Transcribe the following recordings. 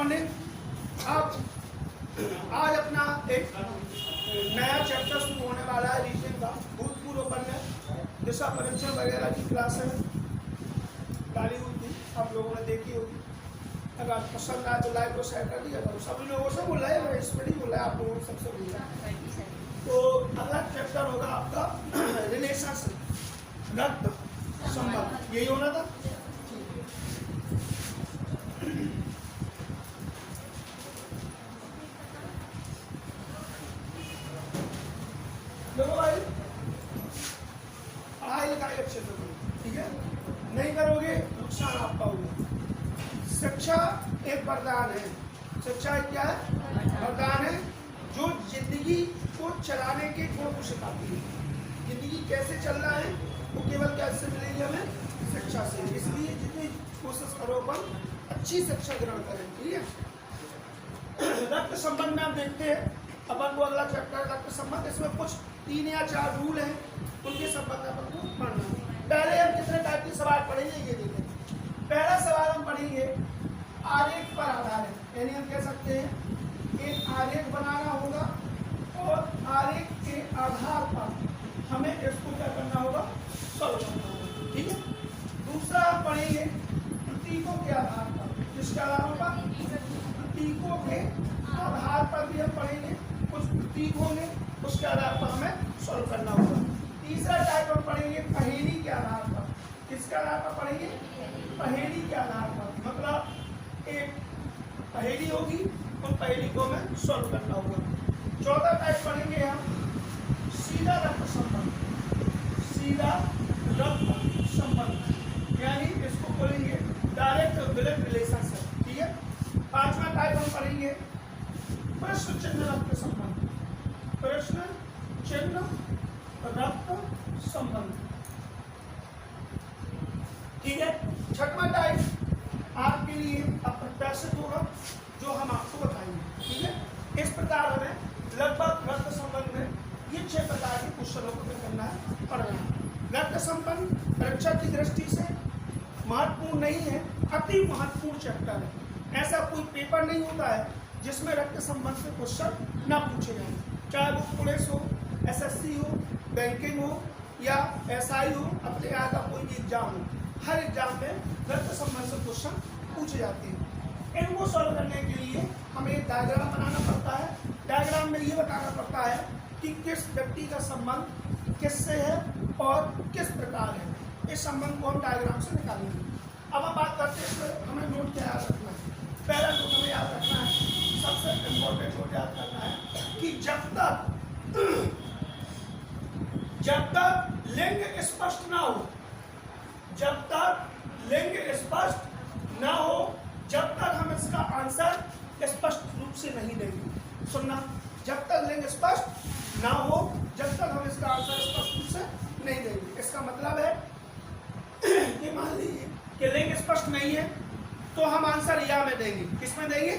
Morning. अब आज अपना एक नया चैप्टर शुरू होने वाला है रीजनिंग का। भूतपूर्व बनने दिशा परीक्षण वगैरह की क्लास है डाली हुई थी, आप लोगों ने देखी होगी। अगर पसंद आए तो लाइक को शेयर कर दिया करो। सभी लोगों से बोला है, मैं इसमें नहीं बोला है, आप लोगों को सबसे बोला है। तो अगला चैप्टर होगा आपका रिलेशनशिप, रक्त संबंध। यही होना था। देखो भाई, पढ़ाई लिखाई अच्छे से करो, ठीक है? नहीं करोगे नुकसान आपका होगा। शिक्षा एक वरदान है। शिक्षा क्या है? वरदान है जो जिंदगी को चलाने के गुण को सिखाती है। जिंदगी कैसे चलना है वो केवल कैसे मिलेगी हमें? शिक्षा से। इसलिए जितनी कोशिश करो अपन अच्छी शिक्षा ग्रहण करें, ठीक है? रक्त संबंध में हम देखते हैं अपन को अगला चैप्टर रक्त संबंध। इसमें कुछ 3 या 4 रूल हैं, उनके संबंध में अपन को पढ़ना है। पहले हम कितने टाइप के सवाल पढ़ेंगे ये देखें। पहला सवाल हम पढ़ेंगे आरेख पर आधारित, यानी हम कह सकते हैं एक आरेख बनाना होगा और आरेख के आधार पर हमें इसको क्या करना होगा? सॉल्व करना होगा, ठीक है? दूसरा हम पढ़ेंगे प्रतीकों के आधार पर। किसके आधार पर? प्रतीकों के आधार पर भी हम पढ़ेंगे। कुछ प्रतीक होंगे, उसके आधार पर हमें सॉल्व करना होगा। तीसरा टाइप हम पढ़ेंगे पहेली के आधार पर। किसके आधार पर पढ़ेंगे? पहेली के आधार पर। मतलब एक पहेली होगी, उन पहेली को हमें सॉल्व करना होगा। चौथा टाइप पढ़ेंगे हम सीधा रक्त संबंध। सीधा रक्त संबंध यानी इसको बोलेंगे डायरेक्ट ब्लड रिलेशनशिप, ठीक है? पांचवा टाइप हम पढ़ेंगे प्रश्न चिन्ह रक्त संबंध। प्रश्न चिन्ह रक्त संबंध, ठीक है? छठवां टाइप आपके लिए अप्रत्याशित होगा, जो हम आपको बताएंगे, ठीक है? इस प्रकार हमें लगभग रक्त संबंध में ये 6 प्रकार के क्वेश्चनों को क्या करना है? पढ़ना है। रक्त संबंध परीक्षा की दृष्टि से महत्वपूर्ण नहीं है, अति महत्वपूर्ण चैप्टर है। ऐसा कोई पेपर नहीं होता है जिसमें रक्त संबंध से क्वेश्चन ना पूछे जाए, चाहे वो पुलिस हो, एसएससी हो, बैंकिंग हो या एसआई हो, अपने यहाँ का कोई भी एग्जाम हो। हर एग्जाम में रक्त संबंध से क्वेश्चन पूछे जाते हैं। इनको सॉल्व करने के लिए हमें एक डायग्राम बनाना पड़ता है। डायग्राम में ये बताना पड़ता है कि किस व्यक्ति का संबंध किससे है और किस प्रकार है। इस संबंध को हम डायग्राम से निकालेंगे। अब हम बात करते हैं इसमें हमें नोट क्या याद रखना है। पहला नोट हमें याद रखना है, सबसे इम्पोर्टेंट नोट याद करना है कि जब तक लिंग स्पष्ट ना हो, जब तक लिंग स्पष्ट ना हो, जब तक हम इसका आंसर स्पष्ट रूप से नहीं देंगे। सुनना, जब तक लिंग स्पष्ट ना हो, जब तक हम इसका आंसर स्पष्ट रूप से नहीं देंगे। इसका मतलब है कि मान लीजिए कि लिंग स्पष्ट नहीं है तो हम आंसर या में देंगे। किसमें देंगे?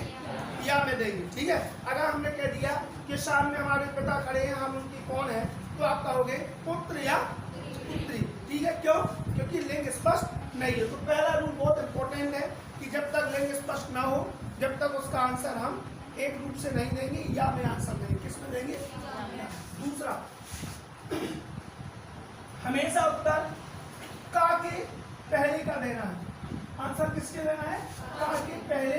या में देंगे, ठीक है? अगर हमने कह दिया कि सामने हमारे पिता खड़े हैं, हम उनकी कौन है, तो आप कहोगे पुत्र या पुत्री, ठीक है? क्यों? क्योंकि लिंग स्पष्ट नहीं है। तो पहला रूल बहुत इंपॉर्टेंट है कि जब तक लिंग स्पष्ट ना हो, जब तक उसका आंसर हम एक रूप से नहीं देंगे, या में आंसर देंगे। किसमें देंगे? दूसरा, हमेशा उत्तर का के पहले का देना है। आंसर किसके देना है? का के पहले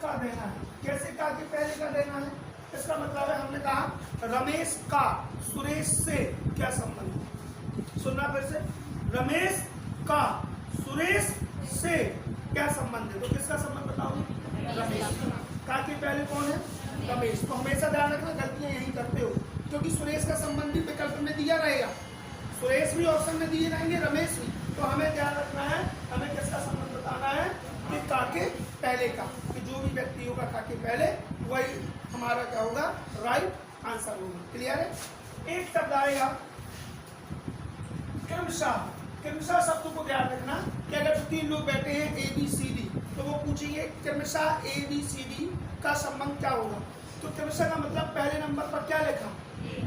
का देना है। कैसे का के पहले का देना है? इसका मतलब है हमने कहा रमेश का सुरेश से क्या संबंध है? सुनना फिर से, रमेश का सुरेश से क्या संबंध है? तो किसका संबंध बताओगे? रमेश। का के पहले कौन है? रमेश। तो हमेशा ध्यान रखना, गलतियां यही करते हो, क्योंकि सुरेश का संबंध भी विकल्प में दिया रहेगा, सुरेश भी ऑप्शन में दिए रहेंगे, रमेश भी। तो हमें ध्यान रखना है, हमें किसका संबंध बताना है? कि का के पहले का, कि जो भी व्यक्ति होगा का के पहले, वही हमारा क्या होगा? राइट आंसर होगा। क्लियर है? एक शब्द आएगा क्रमशः। क्रमशः शब्द को ध्यान रखना कि अगर 3 लोग बैठे हैं ABCD, तो वो पूछेंगे क्रमशः ABCD का संबंध क्या होगा? तो क्रमशः का मतलब पहले नंबर पर क्या लिखा?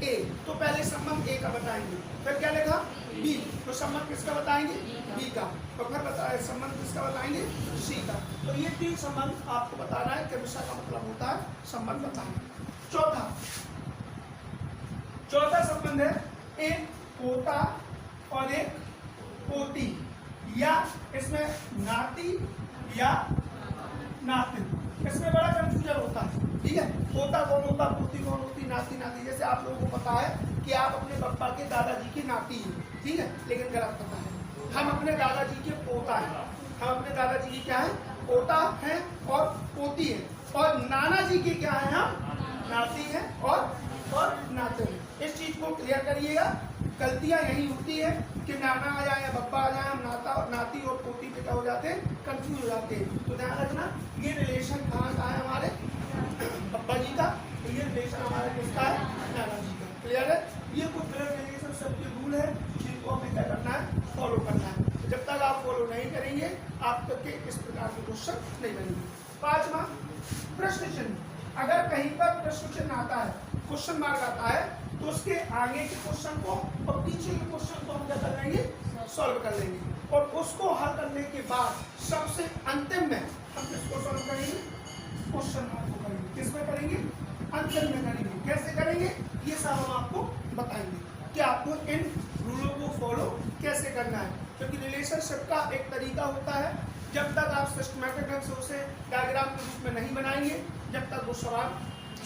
A, तो पहले संबंध A का बताएंगे, फिर क्या लिखा? B, तो संबंध किसका बताएंगे? बी का, तो फिर बताए संबंध किसका बताएंगे, सी का। तो ये 3 संबंध आपको बताना है, क्रमशः का मतलब होता है संबंध बताना। चौथा संबंध है एक पोता और एक पोती, या इसमें नाती या नातिन। इसमें बड़ा कंफ्यूजन होता है, ठीक है। पोता कौन होता, पोती कौन होती, नाती नाती। जैसे आप लोगों को पता है कि आप अपने पापा के दादाजी की नाती हैं, ठीक है, लेकिन गलत पता है। हम अपने दादाजी के पोता हैं, हम अपने दादाजी की क्या है, पोता हैं और पोती है। और नाना जी के क्या है, हम नाती हैं और नाते हैं। इस चीज को क्लियर करिएगा। गलतियां यही होती है कि नाना आ जाए या बब्बा आ जाए, हम नाती और पोती पे क्या हो जाते हैं, कंफ्यूज हो जाते हैं। तो ध्यान रखना, ये रिलेशन कहाँ का है, हमारे बब्बा जी का, तो ये रिलेशन हमारे किसका है, नाना जी का। क्लियर है। ये कुछ ब्लड रिलेशन सबके रूल है, जिनको हमें क्या करना है, फॉलो करना है। जब तक आप फॉलो नहीं करेंगे, आप तक के इस प्रकार के क्वेश्चन नहीं बनेंगे। 5वां प्रश्न चिन्ह। अगर कहीं पर प्रश्न चिन्ह आता है, क्वेश्चन मार्क आता है, तो उसके आगे के क्वेश्चन को और पीछे के क्वेश्चन को हम क्या कर लेंगे, सॉल्व कर लेंगे। और उसको हल करने के बाद सबसे अंतिम में हम किसको सॉल्व करेंगे, क्वेश्चन मार्क को करेंगे। किसमें करेंगे, अंतिम में करेंगे। कैसे करेंगे, ये सब हम आपको बताएंगे कि आपको इन रूलों को फॉलो कैसे करना है। क्योंकि रिलेशनशिप का एक तरीका होता है, जब तक आप सिस्टमैटिक ढंग से उसे डायग्राम के रूप में नहीं बनाएंगे, जब तक वो सवाल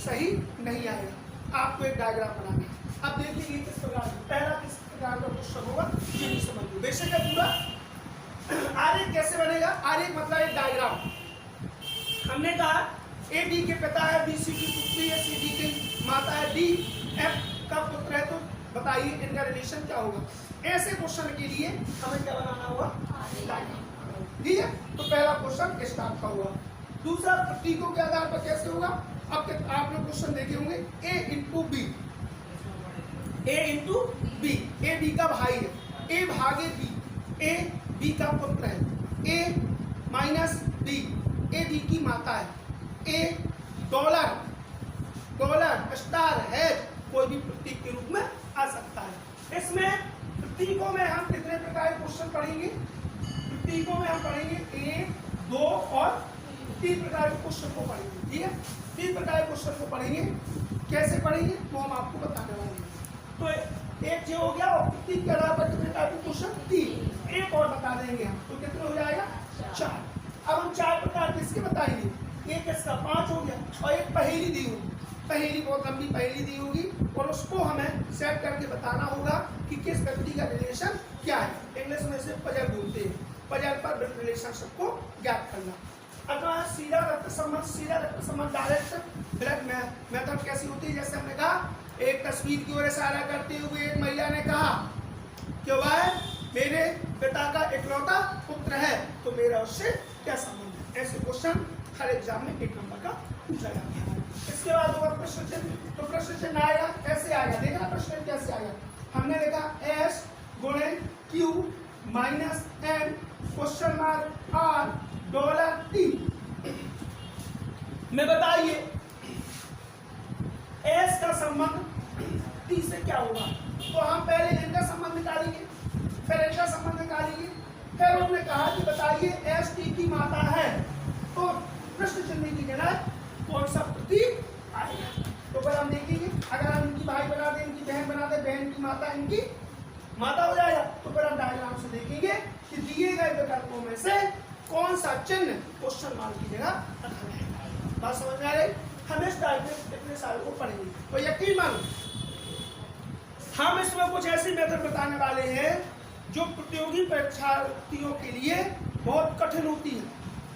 सही नहीं आएगा। आपको एक डायग्राम बनाना है। अब देखिए किस प्रकार, पहला किस प्रकार का क्वेश्चन होगा, ये भी समझ लो। बेसिक है पूरा। आरेख कैसे बनेगा, आरेख मतलब एक डायग्राम। हमने कहा ए डी के पिता है, बी सी की पुत्री है, सी डी की माता है, डी एफ का पुत्र है, तो बताइए इनका रिलेशन क्या होगा। ऐसे क्वेश्चन के लिए हमें क्या बनाना होगा, डायग्राम, ठीक है। तो पहला क्वेश्चन इस टाइप का हुआ। दूसरा प्रतीकों के आधार पर कैसे होगा। अब आप लोग क्वेश्चन देखे होंगे, A into B, A into B, A B का भाई है, ए भागे बी, ए बी का पुत्र है, ए माइनस बी, ए बी की माता है, ए डॉलर स्टार है, कोई भी प्रतीक के रूप में आ सकता है। इसमें प्रतीकों में हम कितने प्रकार के क्वेश्चन पढ़ेंगे, प्रतीकों में हम पढ़ेंगे 1, 2 और 3 प्रकार के क्वेश्चन को पढ़ेंगे, ठीक है। 3 प्रकार के क्वेश्चन को पढ़ेंगे। कैसे पढ़ेंगे वो हम आपको बताने वाले हैं। तो एक जो हो गया, और प्रतीक के आधार पर कितने टाइप के क्वेश्चन, 3। एक और बता देंगे हम, तो कितने हो जाएगा, 4। अब हम 4 प्रकार किसके बताएंगे, एक इसका 5 हो गया, और एक पहेली दी होगी, पहेली बहुत लंबी पहेली दी होगी, और उसको हमें सेट करके बताना होगा कि किस व्यक्ति का रिलेशन क्या है। इंग्लिश में इसे पजल बोलते हैं, पजल पर रिलेशनशिप को ज्ञात करना। अथवा सीधा रक्त संबंध डायरेक्ट ब्लड मेथड कैसी होती है। जैसे हमने कहा, एक तस्वीर की ओर इशारा करते हुए एक महिला ने कहा कि वह मेरे पिता का इकलौता पुत्र है, तो मेरा उससे क्या संबंध है। ऐसे क्वेश्चन हर एग्जाम में 1 नंबर का पूछा जाता है। इसके बाद होगा प्रश्न चिन्ह। तो प्रश्न चिन्ह आएगा, कैसे आएगा, देखना प्रश्न कैसे आएगा। हमने लिखा एस गुणे Q minus N question mark R dollar T में बताइए एस का संबंध टी से क्या होगा। तो हम पहले इनका संबंध निकालेंगे, फिर इनका संबंध निकालेंगे, फिर उन्होंने कहा कि बताइए एस टी की माता है, तो प्रश्न चिन्ह की जगह कौन सा प्रतीक आएगा। तो फिर हम देखेंगे, अगर हम इनकी भाई बना दें, इनकी बहन बना दें, बहन की माता इनकी माता हो जाएगा। तो फिर हम डायग्राम से देखेंगे कि दिए गए विकल्पों में से कौन सा चिन्ह क्वेश्चन मार्क की जगह रखा जाएगा। बात समझ में आ रही। हम इस डायग्राम इतने सालों को पढ़ेंगे, तो यकीन मानो हम इसमें कुछ ऐसी मेथड बताने वाले हैं जो प्रतियोगी परीक्षार्थियों के लिए बहुत कठिन होती है,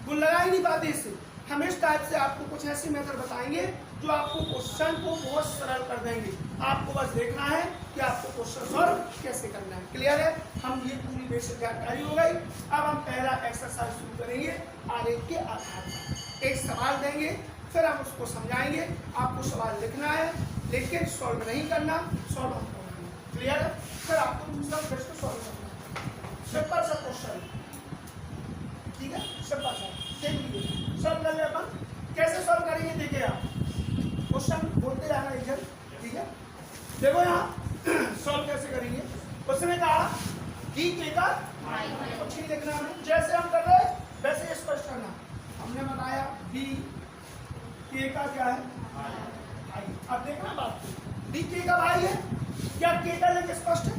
वो लगा ही नहीं पाते इससे। हम इस टाइप से आपको कुछ ऐसी मेथड बताएंगे जो आपको क्वेश्चन को बहुत सरल कर देंगे। आपको बस देखना है कि आपको क्वेश्चन सॉल्व कैसे करना है। क्लियर है। हम ये पूरी बेसिक जानकारी हो गई। अब हम पहला एक्सरसाइज शुरू करेंगे आरेख के आधार पर। एक सवाल देंगे, फिर हम उसको समझाएंगे। आपको सवाल लिखना है, लेकिन सॉल्व नहीं करना, सॉल्व हम करेंगे। क्लियर है। फिर आपको दूसरा प्रश्न सॉल्व करना है, सिंपल सा क्वेश्चन, ठीक है, सिंपल सा। देख लीजिए, सॉल्व कर ले अपन। कैसे सॉल्व करेंगे देखिए आप, क्वेश्चन बोलते रहना इधर, ठीक है। देखो यहाँ सॉल्व कैसे करेंगे। उसने कहा डी के का कुछ नहीं लिखना हमें, जैसे हम कर रहे वैसे स्पष्ट करना। हमने बताया डी के का क्या है भाई। अब देखना बात, डी के का भाई है, क्या के का लेके स्पष्ट है?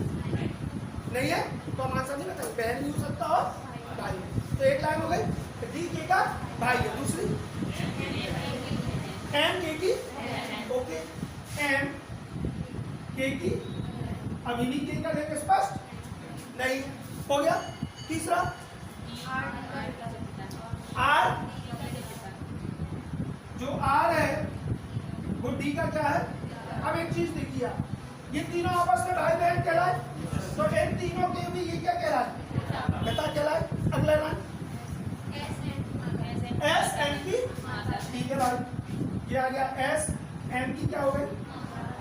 नहीं है तो हम आंसर नहीं बताएंगे, बहन नहीं हो सकता और भाई। तो एक लाइन हो गई, डी के का भाई है। दूसरी एम के की, ओके एम के की, अभी नहीं के का लेके स्पष्ट नहीं हो गया। तीसरा आर, जो आर है वो डी का क्या है? अब एक चीज देखिए, ये तीनों आपस में भाई बहन कहलाए, तो इन तीनों के भी ये क्या कहलाए? बेटा कहलाए। अगला लाइन एस एन की, ठीक है भाई, ये आ गया एस एन की क्या हो गई?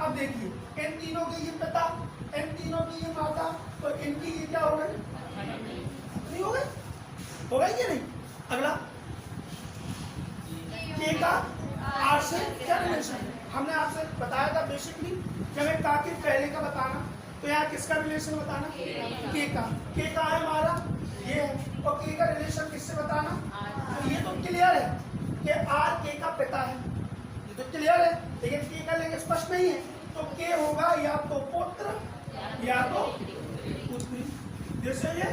अब देखिए इन तीनों के ये पिता, इन तीनों की ये माता, तो इनकी ये क्या हो गई? नहीं हो गई? हो गई कि नहीं? अगला के का आर से क्या रिलेशन? हमने आपसे बताया था बेसिकली कि हमें का के पहले का बताना, तो यहाँ किसका रिलेशन बताना? के का। के का है हमारा ये, और के का रिलेशन किससे बताना? तो ये तो क्लियर है कि आर के का पिता है, ये तो क्लियर है, लेकिन के का लेके स्पष्ट नहीं है, तो के होगा या तो पुत्र या तो पुत्री, जैसे ये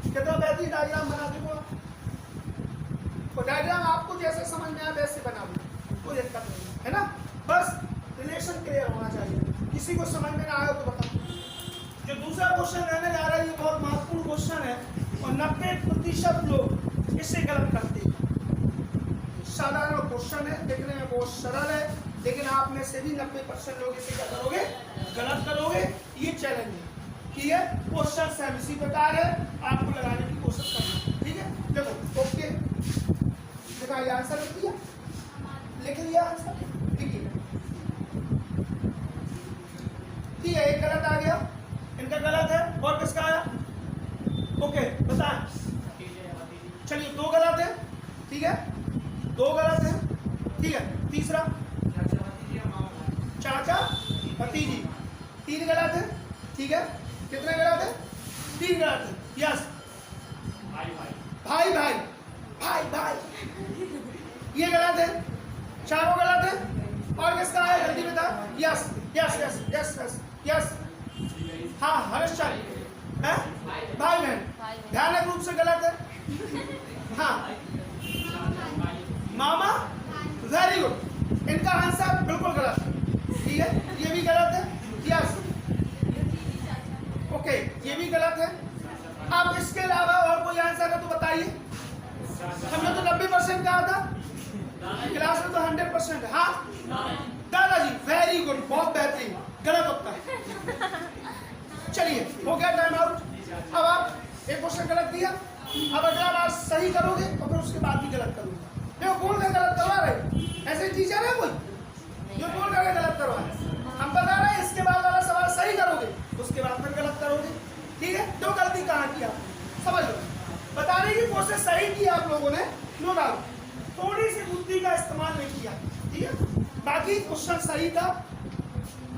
कितना बेहतरीन डायग्राम बना दूंगा। तो डायग्राम आपको जैसे समझ में आए वैसे बना दूंगा, कोई दिक्कत नहीं है ना, बस रिलेशन क्लियर होना चाहिए। किसी को समझ में ना आए तो बताओ। जो दूसरा क्वेश्चन रहने जा रहा है ये बहुत महत्वपूर्ण क्वेश्चन है, और 90% लोग इसे गलत करते हैं। साधारण क्वेश्चन है, देखने में बहुत सरल है, लेकिन आप में से भी 90% लोग इसे क्या करोगे? गलत करोगे। ये चैलेंज है, ठीक है। क्वेश्चन सेम इसी प्रकार है, आपको लगाने की कोशिश करना, ठीक है। देखो ओके, देखा ये आंसर लिख दिया, लिख लिया आंसर, देखिए ठीक है। एक गलत आ गया, इनका गलत है, और किसका आया? ओके बताएं। चलिए दो गलत है, ठीक है, दो गलत है, ठीक है। तीसरा चाचा भतीजी, तीन गलत है, ठीक है। कितने गलत है? तीन गलत है, यस। भाई भाई भाई भाई, ये गलत है, चारों गलत है, और किसका है? जल्दी बता। Yes yes yes yes yes yes, हाँ हर्षचंद है, भाई बहन, ध्यानक रूप से गलत है। हाँ मामा, वेरी गुड, इनका आंसर बिल्कुल गलत है, ठीक है, ये भी गलत है, यस ओके, ये भी गलत है। अब इसके अलावा और कोई आंसर है तो बताइए। हमने तो 90% कहा था, क्लास में तो 100%। हाँ दादाजी, वेरी गुड, बहुत बेहतरीन, गलत उत्तर। चलिए हो गया टाइम आउट। अब आप एक क्वेश्चन गलत दिया, अब अगला बार सही करोगे और फिर उसके बाद भी गलत करोगे। देखो बोल कर गलत करवा रहे, ऐसे टीचर है कोई जो बोल कर गलत करवा रहे? हम बता रहे हैं इसके बाद वाला सवाल सही करोगे, उसके बाद फिर गलत करोगे, ठीक है। तो गलती कहाँ किया समझ लो, बताने की कोशिश सही की आप लोगों ने, नो डाउट, थोड़ी सी बुद्धि का इस्तेमाल नहीं किया, ठीक है। बाकी क्वेश्चन सही था,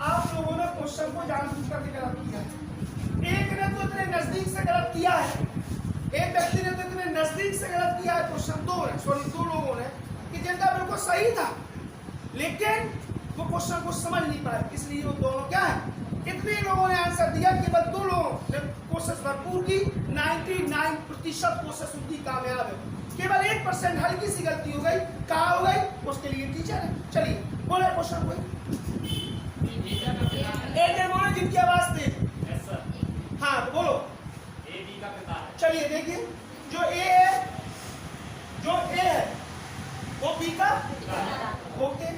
आप लोगों ने क्वेश्चन को जानबूझ करके गलत किया है। एक ने तो इतने नजदीक से गलत किया है, एक व्यक्ति ने तो इतने नजदीक से गलत किया है क्वेश्चन, दो लोगों ने, कि जिनका बिल्कुल सही था, लेकिन वो क्वेश्चन को समझ नहीं पाए, इसलिए वो दोनों क्या है, इतने लोगों ने आंसर दिया, केवल दो लोगों ने कोशिश भरपूर की, 99% कोशिश उनकी कामयाब है, केवल 1% हल्की सी गलती हो गई, कहाँ हो गई, उसके लिए टीचर है। चलिए बोले क्वेश्चन कोई, एक बोले जिनकी आवाज तेज, हाँ बोलो। ए बी का पिता है। चलिए देखिए, जो ए है वो बी का, ओके,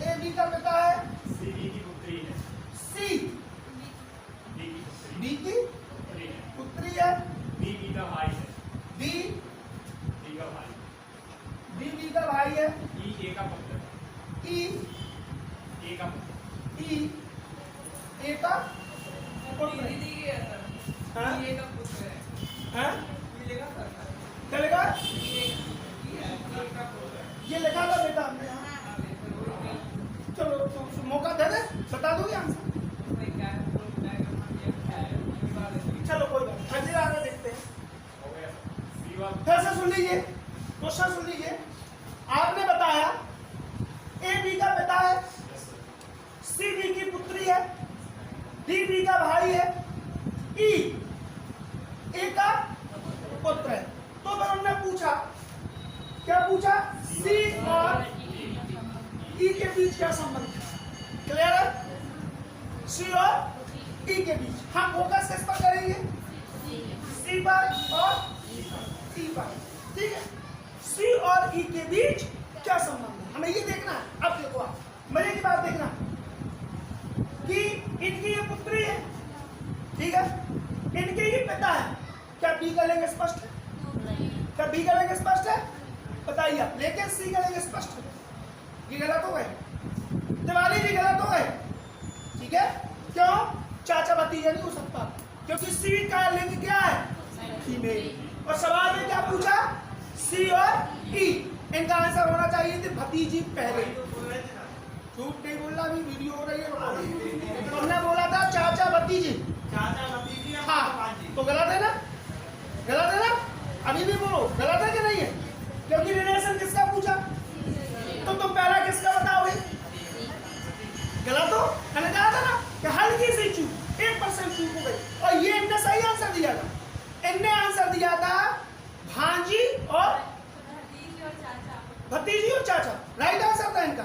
ए बी का पिता है, सी बी की पुत्री है, सी बी की पुत्री है, बी बी का भाई है, बी बी का भाई है, ई ए का पुत्र है, ई ए का पुत्र है, चलेगा, ये लिखा था बेटा हमने यहाँ, चलो तो मौका दे दे, बता दोगे आंसर, चलो कोई बात नहीं, अगले आगे देखते हैं। फिर से सुन लीजिए, क्वेश्चन सुन लीजिए। आपने बताया ए बी का पिता है, सी बी की पुत्री है, डी बी का भाई है, ई ए का पुत्र है। तो फिर हमने पूछा, क्या पूछा? सी और ई के बीच क्या संबंध है? क्लियर है? सी और ई के बीच हम फोकस किस पर करेंगे? सी पर और ई पर। ठीक है, सी और ई के बीच क्या संबंध है, हमें ये देखना है। अब देखो, आप मजे की बात देखना कि इनकी ये पुत्री है, ठीक है, इनके ये पिता है। क्या बी का लिंग स्पष्ट है? क्या बी का लिंग स्पष्ट है? बताइए आप। लेकिन सी का लिंग स्पष्ट है। ये गलत हो गए, दिवाली जी गलत हो गए। ठीक है, क्यों? चाचा भतीजा नहीं हो सकता, क्योंकि सी का लिंग क्या है? फीमेल। और सवाल में क्या पूछा? सी और ई, इनका आंसर होना चाहिए थे भतीजी पहले। झूठ नहीं बोलना, अभी वीडियो हो रही है। तुमने बोला था चाचा भतीजी, हाँ, तो गलत है ना? गलत है ना? अभी भी बोलो, गलत है कि नहीं है? क्योंकि रिलेशन किसका पूछा? तो तुम पहला किसका बताओगे? गलत हो, मैंने कहा था ना कि हल्की सी चूक, 1% चूक हो गई। और ये इनने सही आंसर दिया था। इनने आंसर दिया था भांजी और भतीजी और चाचा। राइट आंसर था इनका।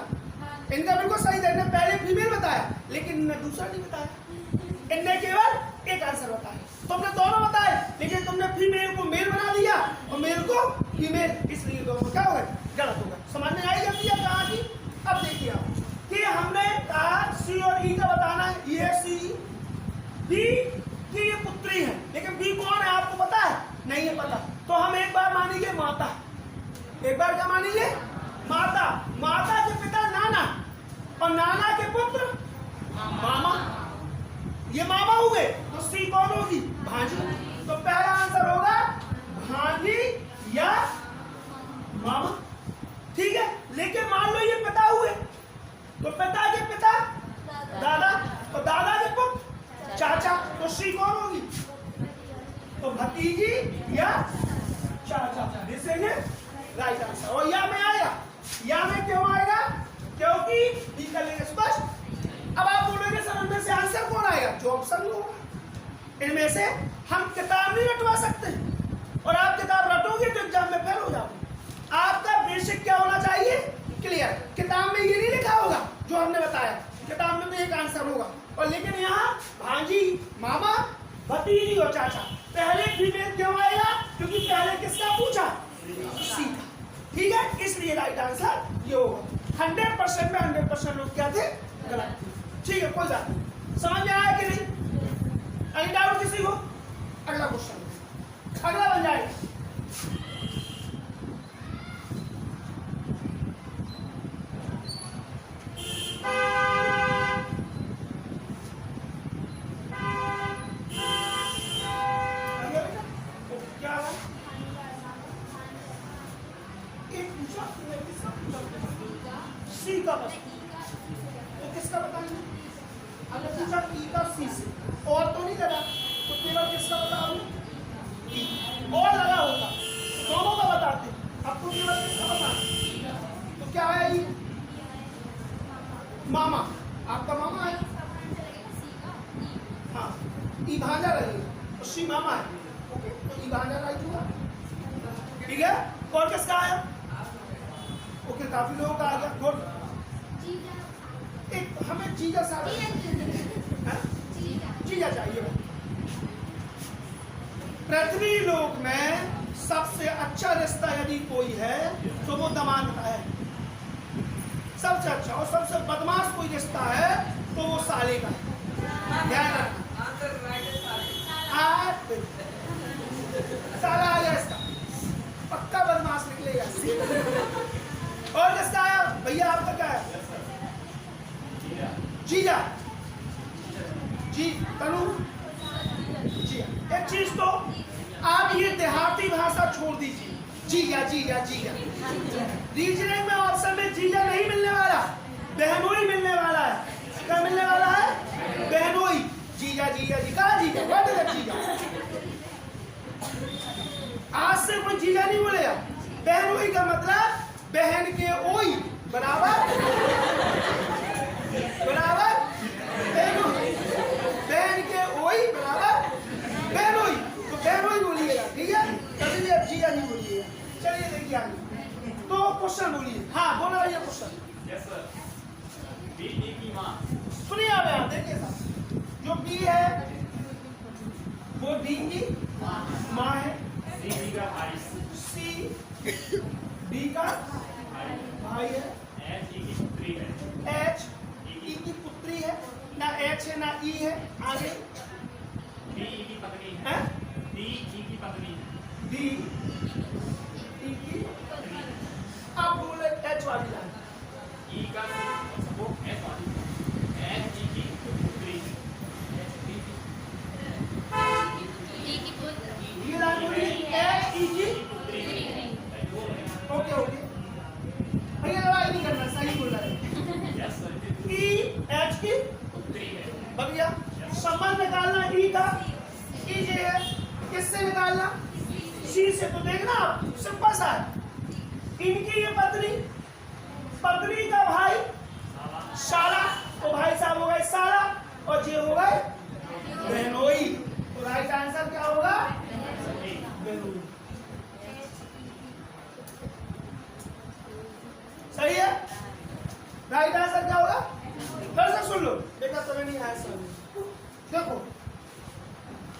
इनका बिल्कुल सही था। इनने पहले फीमेल बताया, लेकिन इनने दूसरा नहीं बताया। इनने केवल एक आंसर बताया। तुमने दोनों बताए, लेकिन तुमने फीमेल को मेल बना दिया और मेल को फीमेल, इसलिए दोनों क्या हो गए? गलत हो गए। समझ में आई गलती है कहाँ की? अब देखिए आप कि हमने कहा सी और ई का बताना है। ये सी, बी की ये पुत्री है, लेकिन बी कौन है आपको पता है? नहीं है पता। तो हम एक बार मानेंगे माता। एक बार क्या मानेंगे? माता। माता के पिता नाना और नाना के पुत्र मामा। ये मामा हुए, तो सी कौन होगी? भांजी। तो पहला आंसर होगा भांजी या मामा। ठीक है, लेकिन मान लो ये पिता हुए, तो पिता के पिता दादा और दादा के पुत्र चाचा, तो सी कौन होगी? तो भतीजी या चाचा। This is right answer. और या में आएगा, या में क्यों आएगा? क्योंकि बी का लिंग स्पष्ट। अब आप बोलोगे सर उनमें से आंसर कौन आएगा? जो ऑप्शन में होगा। इनमें से हम किताब नहीं रटवा सकते, और आप किताब रटोगे तो एग्जाम में फेल हो जाओगे। आपका बेसिक क्या होना चाहिए? क्लियर। किताब में ये नहीं लिखा होगा जो हमने बताया, किताब में तो एक आंसर होगा। और लेकिन यहाँ भांजी, मामा, भतीजी और चाचा। पहले फीमेल क्यों आएगा? क्योंकि पहले किसका पूछा? सी का। ठीक है, इसलिए राइट आंसर ये होगा। 100% में 100% लोग क्या थे? गलत थे। ठीक है, कोई बात नहीं। समझ में आया कि नहीं? अभी डाउट किसी को? अगला क्वेश्चन, अगला बन जाएगा। सी का बस, तो किसका बताएंगे? हमने पूछा ई का सी से, और तो नहीं लगा, तो केवल किसका बताओगे? और लगा होता दोनों का बताते, अब तो केवल किसका बताना? तो क्या है? ई मामा, आपका मामा है। हाँ, ई भांजा रहेगा, तो सी मामा है। ओके, तो ई भांजा राइट हुआ। ठीक है, और किसका आया? ओके, काफी लोगों का आ गया। गुड। एक हमें जीजा साहब, जीजा चाहिए। पृथ्वी लोक में सबसे अच्छा रिश्ता यदि कोई है तो वो दमाद का है, सबसे अच्छा। और सबसे बदमाश कोई रिश्ता है तो वो साले का है। ध्यान रखना, साला आ गया इसका, पक्का बदमाश निकलेगा। और किसका आया भैया? आपका क्या है? जीजा जी, तनु जी। एक चीज तो आप ये देहाती भाषा छोड़ दीजिए, जीजा जीजा जीजा। रीजनिंग में ऑप्शन में जीजा नहीं मिलने वाला, बहनोई मिलने वाला है। क्या मिलने वाला है? बहनोई। जीजा जीजा जी कहा जीजा व्हाट इज जीजा। आज से कोई जीजा नहीं बोलेगा। बहनोई का मतलब बहन के ओई बराबर बराबर बहनोई, बहन के ओई बराबर बहनोई, तो बहनोई बोलिएगा, ठीक है, कभी भी अब जीजा नहीं बोलिएगा। चलिए देखिए आगे तो क्वेश्चन बोलिए। हाँ बोलो ये क्वेश्चन। Yes sir. बीई की माँ। सुनिए अब आप देखिए साहब, जो बी है वो डी की माँ है, सी का भाई। सी डी का भाई है, एच ई की पुत्री है। एच ई की पुत्री है, ना एच है ना ई है, आगे डी ई की पत्नी है, है। डी ई की पत्नी है। डी ई की। अब बोले एच वाली लाइन। ई का वो एच वाली। एच ई की पुत्री है। ये लाइन बोलिए एच ई की। पुत्री है। ओके ओके भैया लड़ाई नहीं करना, सही बोल रहा है। Yes sir. ई एच की पुत्री है। भैया संबंध निकालना ई का, ई जे है किससे निकालना, सी से। तो देखना आप सिंपल सा है, इनकी ये पत्नी, पत्नी का भाई साला, तो भाई साहब हो गए साला और ये हो गए बहनोई। तो राइट आंसर क्या होगा, बहनोई। सही है, राइट आंसर क्या होगा। फिर से सुन लो बेटा, तुम्हें नहीं आया समझ। देखो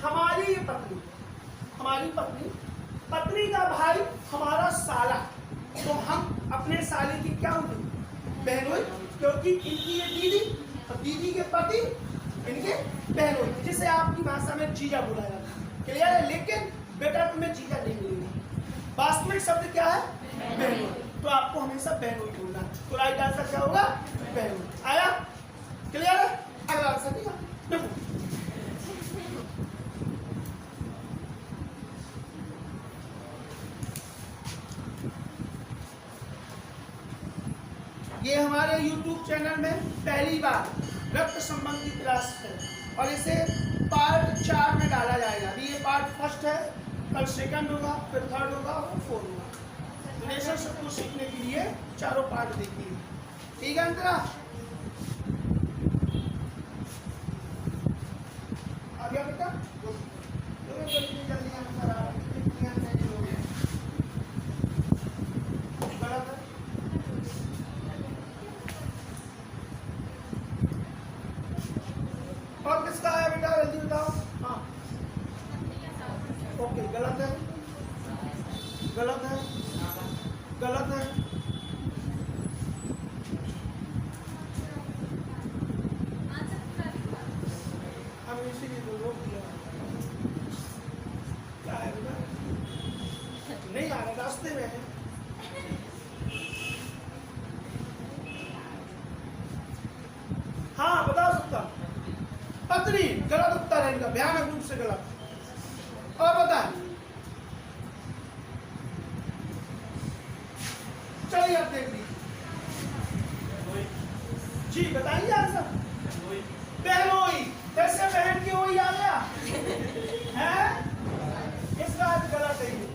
हमारी ये पत्नी, हमारी पत्नी, पत्नी का भाई हमारा साला, तो हम अपने साले की क्या होगी, बहन हुई, क्योंकि इनकी ये दीदी और दीदी के पति इनके बहन हुई, जिसे आपकी भाषा में जीजा बोला जाता है। क्लियर है, लेकिन बेटा तुम्हें जीजा नहीं मिलेगा, वास्तविक शब्द क्या है, बहन हुई। तो आपको हमेशा बहन हुई बोलना है। तो राइट आंसर क्या होगा, बहन हुई। आया, क्लियर है। अगला आंसर ठीक है, देखो ये हमारे YouTube चैनल में पहली बार रक्त संबंधी क्लास है और इसे पार्ट 4 में डाला जाएगा। अभी ये पार्ट फर्स्ट है, कल सेकंड होगा, फिर थर्ड होगा और फोर्थ होगा। रिलेशनशिप को सीखने के लिए चारों पार्ट देखिए, ठीक है अंतरा। आ गया बेटा, जल्दी आंसर आ रहा है। और किसका है बेटा, जल्दी बताओ। हाँ ओके, गलत है, गलत है, गलत है। हम इसीलिए तो रोक दिया, क्या है बेटा, नहीं आ रहा, रास्ते में है। हाँ बता सकता, पत्नी गलत उत्तर है इनका, भयानक रूप से गलत। और बताएं, चलिए आप देख लीजिए जी, बताइए आंसर। बहनोई, कैसे बहन की ओई आ गया है, इस बात गलत है ये।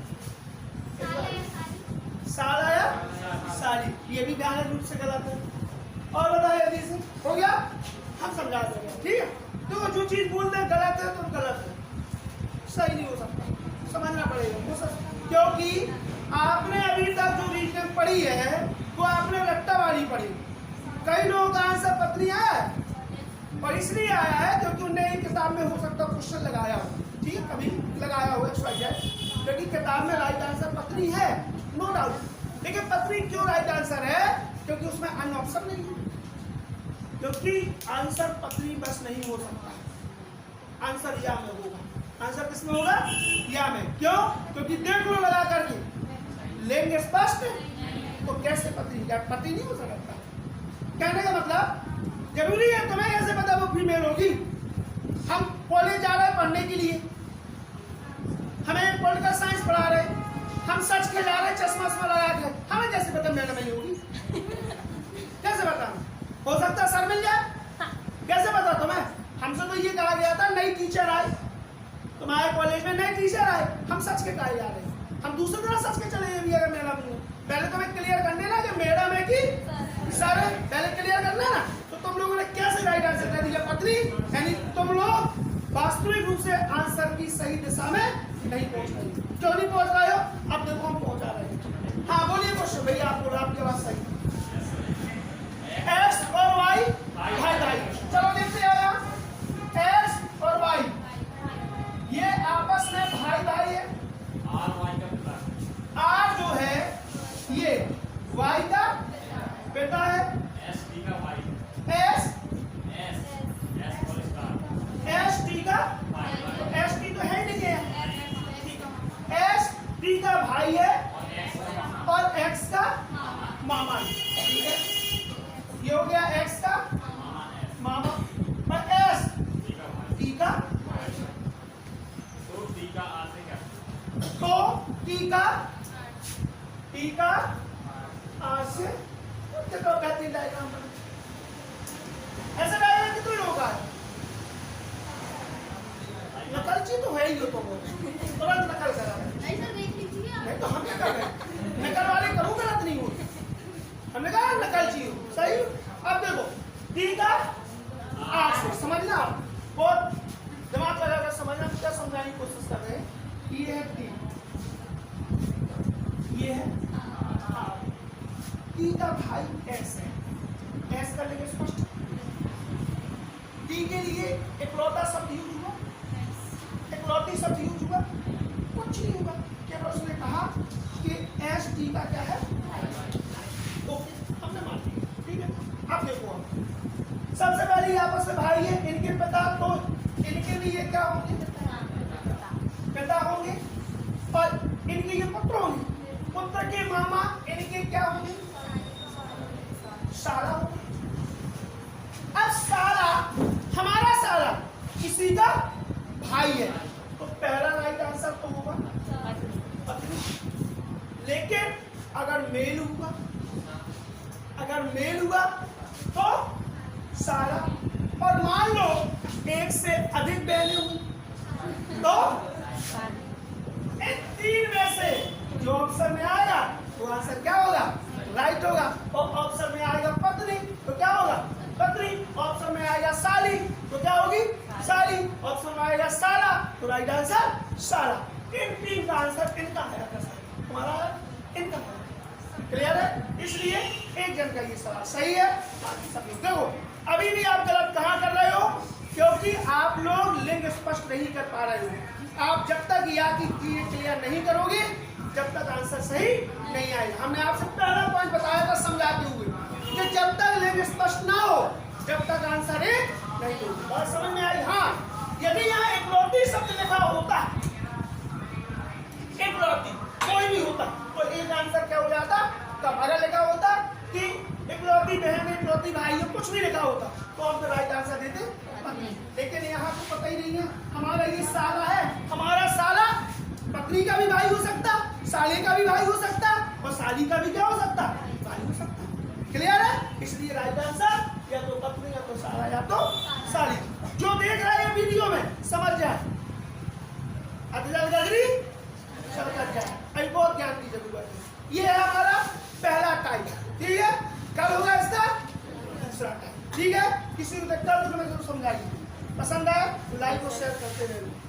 साला या साली, ये भी भयानक रूप से गलत है। और बताइए अभी से हो गया, हम समझा देंगे, ठीक है। तो जो चीज बोलते हैं गलत है तो गलत है, सही नहीं हो सकता, समझना पड़ेगा। क्योंकि आपने अभी तक जो रीजनिंग पढ़ी है वो आपने रट्टा वाली पढ़ी। कई लोगों का आंसर पत्नी आया है, और इसलिए आया है क्योंकि उन्हें किताब में हो सकता क्वेश्चन लगाया हो, ठीक है, कभी लगाया हो क्योंकि किताब में राइट आंसर पत्नी है, नो डाउट। लेकिन पत्नी क्यों राइट आंसर है, क्योंकि उसमें अन्य ऑप्शन नहीं है। क्योंकि आंसर पत्नी बस नहीं हो सकता, आंसर या में होगा। आंसर किसमें होगा, या में। क्यों, क्योंकि देख लो लगा करके, लेंगे स्पष्ट, तो कैसे पत्नी, क्या पति नहीं हो सकता। कहने का मतलब जरूरी है तुम्हें कैसे पता वो फीमेल होगी। हम कॉलेज जा रहे हैं पढ़ने के लिए, हमें पॉलिटिकल साइंस पढ़ा रहे, हम सच के जा रहे चश्मा लगा के, हमें कैसे पता मैडम नहीं होगी, कैसे पता। हो सकता है सर मिल जाए, कैसे पता तुम्हें, हमसे तो ये कहा गया था नई टीचर आए, तुम्हारे कॉलेज में नए टीचर आए, हम सच के कहे जा रहे हैं, हम दूसरी तरह सच के चले गए भी अगर मैडम हूँ। पहले तो मैं क्लियर करने ना कि मैडम है कि सर है, पहले क्लियर करना ना। तो तुम लोगों ने कैसे राइट आंसर कर दिया पत्नी, यानी तुम लोग वास्तविक रूप से आंसर की सही दिशा में नहीं पहुंच रहे। क्यों नहीं पहुंच रहे हो? अब देखो हम पहुंचा रहे हैं। हाँ बोलिए क्वेश्चन भैया, आपको आपके बात सही। एक्स और वाई भाई भाई, चलो देखते हैं एक्स और वाई ये आपस में भाई भाई है। आर वाई का पिता, आर जो है ये वाई का बेटा है, एस टी का Y, S S S whole star, S T का, वाई एस टी तो है नहीं है, एस टी का भाई है और एक्स का और एक्स का मामा है, ठीक है। ये हो गया एक्स का मामा एस मामा और एस टी का वाई, टी का, तो टी का आर से क्या, तो टी का आर से देखो बेहतरीन डायग्राम बना। ऐसा डायग्राम कितने लोगों का है? नकलची तो है ही हो, तुरंत नकल करा है। नहीं सर देख लीजिए आप। नहीं तो हम क्या कर रहे हैं? नकल वाले करूँ गलत नहीं हो, हमने कहा नकलची हो सही। अब देखो टी का आर से समझना, आप बहुत दिमाग लगाकर समझना, क्या समझाने की कोशिश कर रहे हैं। ये है टी, ये है आर, टी का भाई एस है, एस का लेके स्पष्ट। टी के लिए इकलौता शब्द यूज हुआ, इकलौती शब्द यूज हुआ, कुछ नहीं हुआ, केवल उसने कहा कि एस टी का क्या है, ओके हमने मान लिया, ठीक है। अब देखो सबसे पहले आपस में भाई है, इनके पिता, तो इनके भी ये क्या होंगे, पिता होंगे, और इनके ये पुत्र होंगे, पुत्र के मामा इनके क्या होंगे, साला होंगे। अब साला, हमारा साला किसी का भाई है, तो पहला राइट आंसर तो होगा पत्नी। लेकिन अगर मेल हुआ, अगर मेल हुआ तो साला, और मान लो एक से अधिक बहनें हुई तो इन तीन में से जो ऑप्शन में आएगा वो आंसर क्या होगा, राइट होगा। और ऑप्शन में आएगा पत्नी तो क्या होगा, पत्नी। ऑप्शन में आएगा साली तो क्या होगी, साली। ऑप्शन में आएगा साला तो राइट आंसर साला। इन तीन का आंसर इनका है, हमारा इनका है। क्लियर है? इसलिए एक जन का ये सवाल सही है, बाकी सब लोग देखो अभी भी आप गलत कहाँ कर रहे हो, क्योंकि आप लोग लिंग स्पष्ट नहीं कर पा रहे हो। आप जब तक या की क्लियर नहीं करोगे जब तक आंसर सही नहीं आएगा। हमने आपसे पहला पॉइंट बताया था समझाते हुए कि जब तक लिंग स्पष्ट ना हो जब तक आंसर एक नहीं होगी। बात समझ में आई? हाँ, यदि यहाँ इकलौती शब्द लिखा होता, इकलौती कोई भी होता तो एक आंसर क्या हो जाता, तब अगर लिखा होता कि इकलौती बहन, इकलौती भाई, कुछ भी लिखा होता तो आप राइट आंसर देते पत्नी। लेकिन यहाँ तो पता ही नहीं है, हमारा ये साला है, हमारा साला पत्नी का भी भाई हो सकता, साले का भी भाई हो सकता, और साली का भी क्या हो सकता, भाई हो सकता। क्लियर है? इसलिए राइट आंसर या तो पत्नी, या तो साला, या तो साली। जो देख रहा है वीडियो में समझ जाए, अदल गदरी चल कर जाए, अभी बहुत ज्ञान की जरूरत है। ये है हमारा पहला टाइप, ठीक है। कल होगा इसका दूसरा टाइप, ठीक है। किसी को कल मैं जरूर समझाइए। पसंद आए तो लाइक और शेयर करते रहिए।